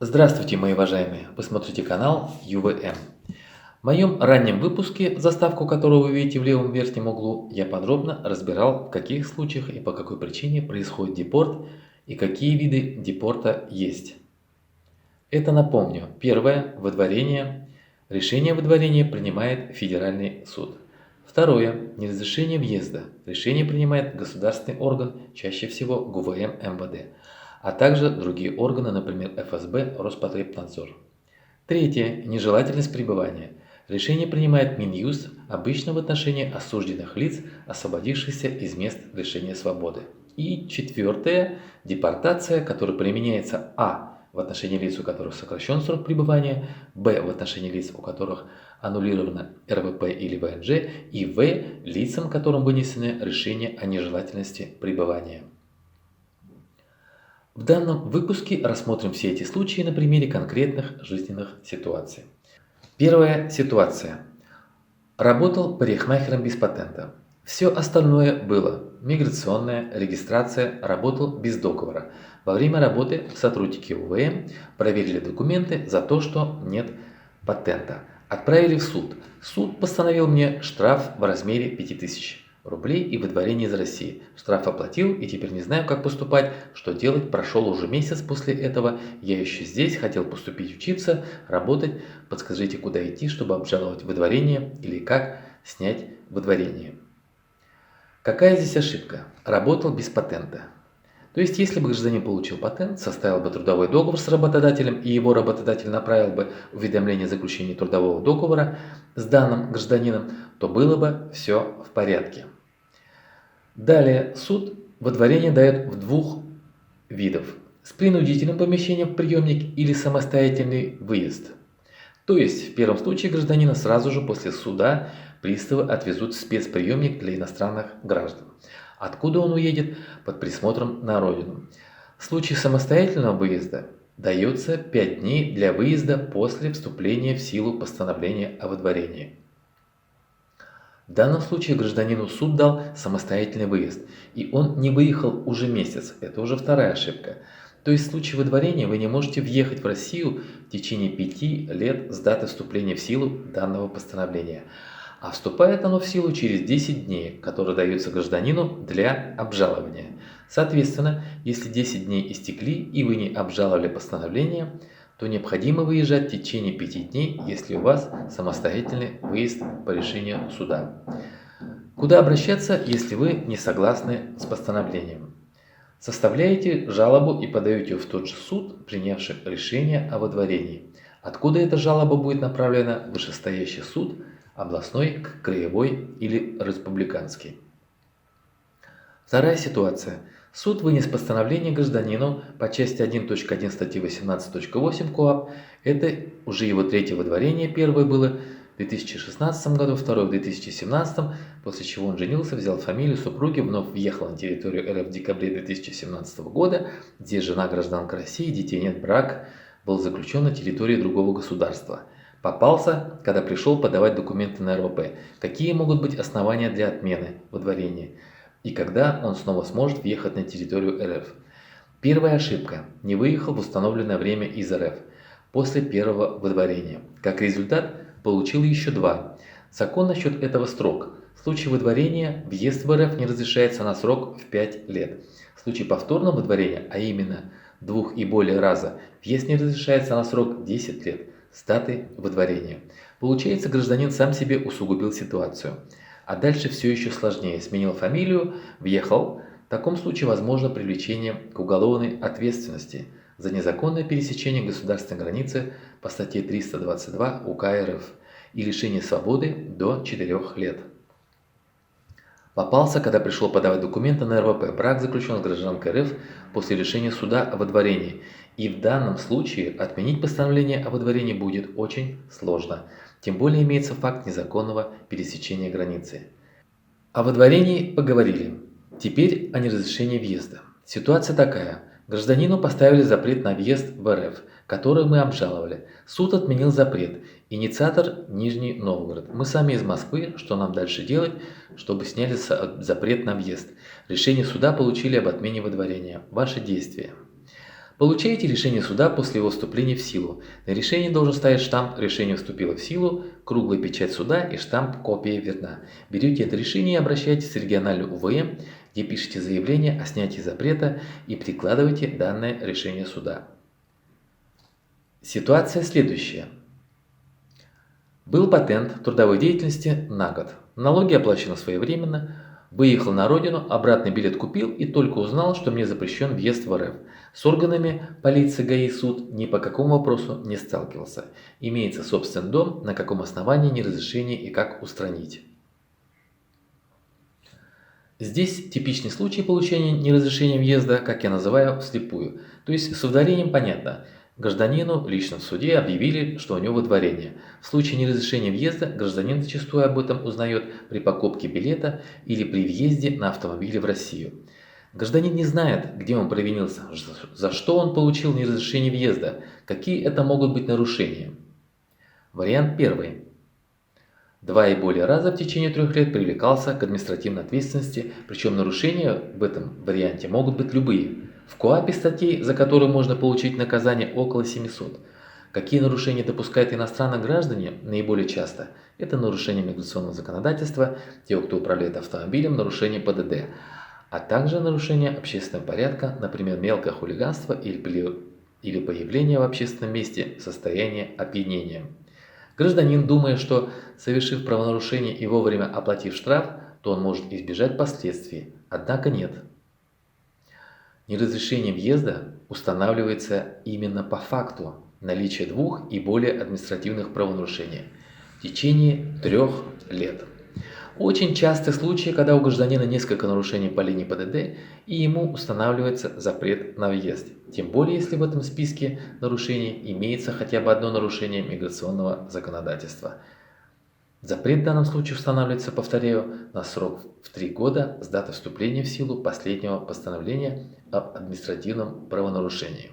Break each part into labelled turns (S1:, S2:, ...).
S1: Здравствуйте, мои уважаемые! Вы смотрите канал ЮВМ. В моем раннем выпуске, заставку которого вы видите в левом верхнем углу, я подробно разбирал, в каких случаях и по какой причине происходит депорт и какие виды депорта есть. Это, напомню, первое – выдворение. Решение о выдворении принимает Федеральный суд. Второе – неразрешение въезда. Решение принимает государственный орган, чаще всего ГУВМ МВД, а также другие органы, например, ФСБ, Роспотребнадзор. Третье – нежелательность пребывания. Решение принимает Минюст, обычно в отношении осужденных лиц, освободившихся из мест лишения свободы. И четвертое – депортация, которая применяется в отношении лиц, у которых сокращен срок пребывания, в отношении лиц, у которых аннулировано РВП или ВНЖ, и лицам, которым вынесено решение о нежелательности пребывания. В данном выпуске рассмотрим все эти случаи на примере конкретных жизненных ситуаций. Первая ситуация. Работал парикмахером без патента. Все остальное было. Миграционная регистрация, работал без договора. Во время работы сотрудники УВМ проверили документы за то, что нет патента. Отправили в суд. Суд постановил мне штраф в размере 5000 рублей и выдворение из России. Штраф оплатил и теперь не знаю, как поступать, что делать. Прошел уже месяц после этого. Я еще здесь, хотел поступить учиться, работать. Подскажите, куда идти, чтобы обжаловать выдворение или как снять выдворение. Какая здесь ошибка? Работал без патента. То есть, если бы гражданин получил патент, составил бы трудовой договор с работодателем, и его работодатель направил бы уведомление о заключении трудового договора с данным гражданином, то было бы все в порядке. Далее, суд выдворение дает в двух видов. С принудительным помещением в приемник или самостоятельный выезд. То есть, в первом случае гражданина сразу же после суда приставы отвезут в спецприемник для иностранных граждан. Откуда он уедет? Под присмотром на родину. В случае самостоятельного выезда дается 5 дней для выезда после вступления в силу постановления о выдворении. В данном случае гражданину суд дал самостоятельный выезд, и он не выехал уже месяц. Это уже вторая ошибка. То есть в случае выдворения вы не можете въехать в Россию в течение 5 лет с даты вступления в силу данного постановления. А вступает оно в силу через 10 дней, которые даются гражданину для обжалования. Соответственно, если 10 дней истекли и вы не обжаловали постановление, то необходимо выезжать в течение 5 дней, если у вас самостоятельный выезд по решению суда. Куда обращаться, если вы не согласны с постановлением? Составляете жалобу и подаете ее в тот же суд, принявший решение о выдворении. Откуда эта жалоба будет направлена в вышестоящий суд, областной, краевой или республиканский. Вторая ситуация. Суд вынес постановление гражданину по части 1.1 статьи 18.8 КоАП. Это уже его третье выдворение. Первое было в 2016 году, второе в 2017, после чего он женился, взял фамилию супруги, вновь въехал на территорию РФ в декабре 2017 года, где жена гражданка России, детей нет, брак был заключен на территории другого государства. Попался, когда пришел подавать документы на РВП. Какие могут быть основания для отмены выдворения? И когда он снова сможет въехать на территорию РФ? Первая ошибка. Не выехал в установленное время из РФ после первого выдворения. Как результат, получил еще 2. Закон насчет этого строг. В случае выдворения въезд в РФ не разрешается на срок в 5 лет. В случае повторного выдворения, а именно 2 и более раза, въезд не разрешается на срок 10 лет с даты выдворения. Получается, гражданин сам себе усугубил ситуацию. А дальше все еще сложнее. Сменил фамилию, въехал. В таком случае возможно привлечение к уголовной ответственности за незаконное пересечение государственной границы по статье 322 УК РФ и лишение свободы до 4 лет. Попался, когда пришел подавать документы на РВП. Брак заключен с гражданкой РФ после решения суда о выдворении. И в данном случае отменить постановление о выдворении будет очень сложно. Тем более имеется факт незаконного пересечения границы. О выдворении поговорили. Теперь о неразрешении въезда. Ситуация такая. Гражданину поставили запрет на въезд в РФ, который мы обжаловали. Суд отменил запрет. Инициатор Нижний Новгород. Мы сами из Москвы. Что нам дальше делать, чтобы сняли запрет на въезд? Решение суда получили об отмене выдворения. Ваши действия. Получаете решение суда после его вступления в силу. На решении должен стоять штамп «Решение вступило в силу», круглая печать суда и штамп «Копия верна». Берете это решение и обращаетесь в региональную УВМ, где пишете заявление о снятии запрета и прикладываете данное решение суда. Ситуация следующая. Был патент трудовой деятельности на год. Налоги оплачены своевременно. Выехал на родину, обратный билет купил и только узнал, что мне запрещен въезд в РФ. С органами полиции, ГАИ, суд ни по какому вопросу не сталкивался. Имеется собственный дом, на каком основании неразрешение и как устранить. Здесь типичный случай получения неразрешения въезда, как я называю, вслепую. То есть с ударением понятно. Гражданину лично в суде объявили, что у него выдворение. В случае неразрешения въезда гражданин зачастую об этом узнает при покупке билета или при въезде на автомобиле в Россию. Гражданин не знает, где он провинился, за что он получил неразрешение въезда, какие это могут быть нарушения. Вариант первый. 2 и более раза в течение 3 лет привлекался к административной ответственности, причем нарушения в этом варианте могут быть любые. В КоАПе статей, за которые можно получить наказание, около 700. Какие нарушения допускают иностранные граждане наиболее часто? Это нарушение миграционного законодательства, те, кто управляет автомобилем, нарушение ПДД, а также нарушение общественного порядка, например, мелкое хулиганство или появление в общественном месте состояния опьянения. Гражданин, думая, что совершив правонарушение и вовремя оплатив штраф, то он может избежать последствий, однако нет. Неразрешение въезда устанавливается именно по факту наличия 2 и более административных правонарушений в течение 3 лет. Очень частые случаи, когда у гражданина несколько нарушений по линии ПДД и ему устанавливается запрет на въезд. Тем более, если в этом списке нарушений имеется хотя бы одно нарушение миграционного законодательства. Запрет в данном случае устанавливается, повторяю, на срок в 3 года с даты вступления в силу последнего постановления об административном правонарушении.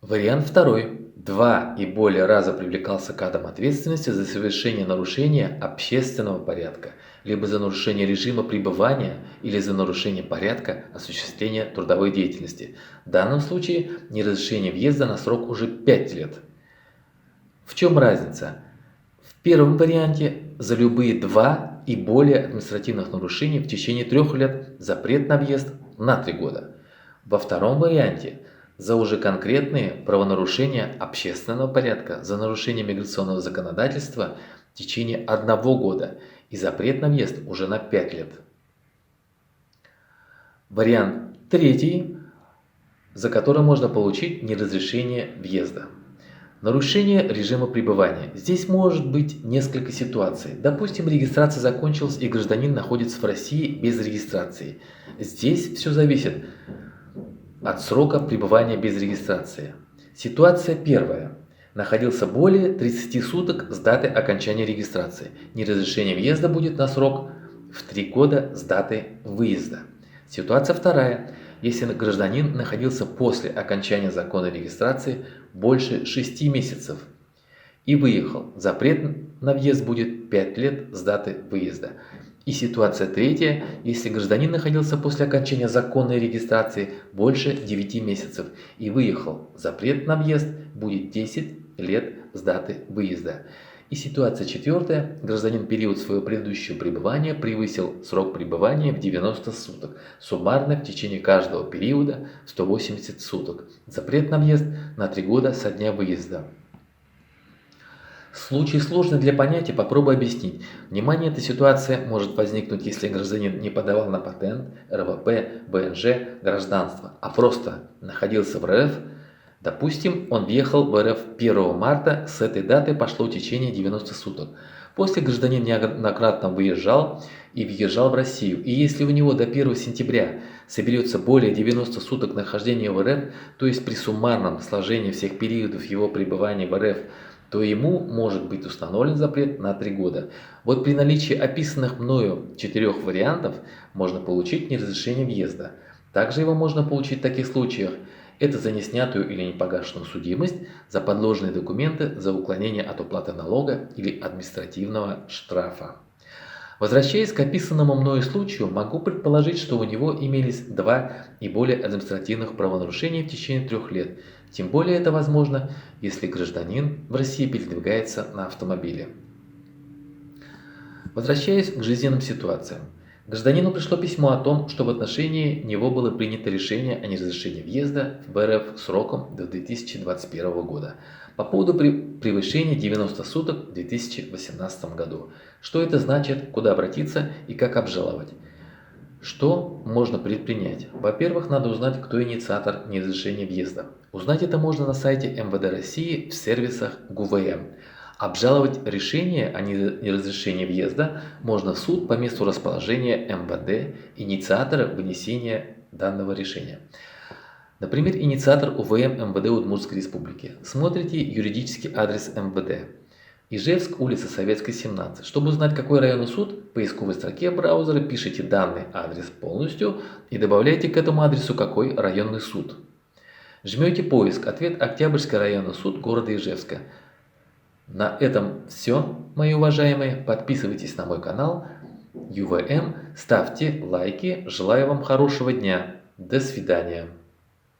S1: Вариант второй. 2 и более раза привлекался к кадрам ответственности за совершение нарушения общественного порядка, либо за нарушение режима пребывания или за нарушение порядка осуществления трудовой деятельности. В данном случае неразрешение въезда на срок уже 5 лет. В чем разница? В первом варианте за любые 2 и более административных нарушений в течение 3 лет запрет на въезд на 3 года. Во втором варианте за уже конкретные правонарушения общественного порядка, за нарушение миграционного законодательства в течение 1 года и запрет на въезд уже на 5 лет. Вариант третий, за который можно получить неразрешение въезда. Нарушение режима пребывания. Здесь может быть несколько ситуаций. Допустим, регистрация закончилась и гражданин находится в России без регистрации. Здесь все зависит от срока пребывания без регистрации. Ситуация первая. Находился более 30 суток с даты окончания регистрации. Неразрешение въезда будет на срок в 3 года с даты выезда. Ситуация вторая. Если гражданин находился после окончания законной регистрации больше 6 месяцев и выехал, запрет на въезд будет 5 лет с даты выезда. И ситуация третья, если гражданин находился после окончания законной регистрации больше 9 месяцев и выехал, запрет на въезд будет 10 лет с даты выезда. И ситуация четвертая, гражданин период своего предыдущего пребывания превысил срок пребывания в 90 суток, суммарно в течение каждого периода 180 суток. Запрет на въезд на 3 года со дня выезда. Случай сложный для понятия, попробую объяснить. Внимание, эта ситуация может возникнуть, если гражданин не подавал на патент, РВП, ВНЖ, гражданство, а просто находился в РФ. Допустим, он въехал в РФ 1 марта, с этой даты пошло в течение 90 суток. После гражданин неоднократно выезжал и въезжал в Россию. И если у него до 1 сентября соберется более 90 суток нахождения в РФ, то есть при суммарном сложении всех периодов его пребывания в РФ, то ему может быть установлен запрет на 3 года. Вот при наличии описанных мною 4 вариантов можно получить неразрешение въезда. Также его можно получить в таких случаях. Это за неснятую или непогашенную судимость, за подложные документы, за уклонение от уплаты налога или административного штрафа. Возвращаясь к описанному мною случаю, могу предположить, что у него имелись 2 и более административных правонарушения в течение 3 лет. Тем более это возможно, если гражданин в России передвигается на автомобиле. Возвращаясь к жизненным ситуациям. Гражданину пришло письмо о том, что в отношении него было принято решение о неразрешении въезда в РФ сроком до 2021 года по поводу превышения 90 суток в 2018 году. Что это значит, куда обратиться и как обжаловать? Что можно предпринять? Во-первых, надо узнать, кто инициатор неразрешения въезда. Узнать это можно на сайте МВД России в сервисах ГУВМ. Обжаловать решение о неразрешении въезда можно в суд по месту расположения МВД, инициатора вынесения данного решения. Например, инициатор УВМ МВД Удмуртской Республики. Смотрите юридический адрес МВД. Ижевск, улица Советская, 17. Чтобы узнать, какой районный суд, в поисковой строке браузера пишите данный адрес полностью и добавляйте к этому адресу, какой районный суд. Жмете поиск. Ответ: Октябрьский районный суд города Ижевска. На этом все, мои уважаемые. Подписывайтесь на мой канал ЮВМ, ставьте лайки. Желаю вам хорошего дня. До свидания.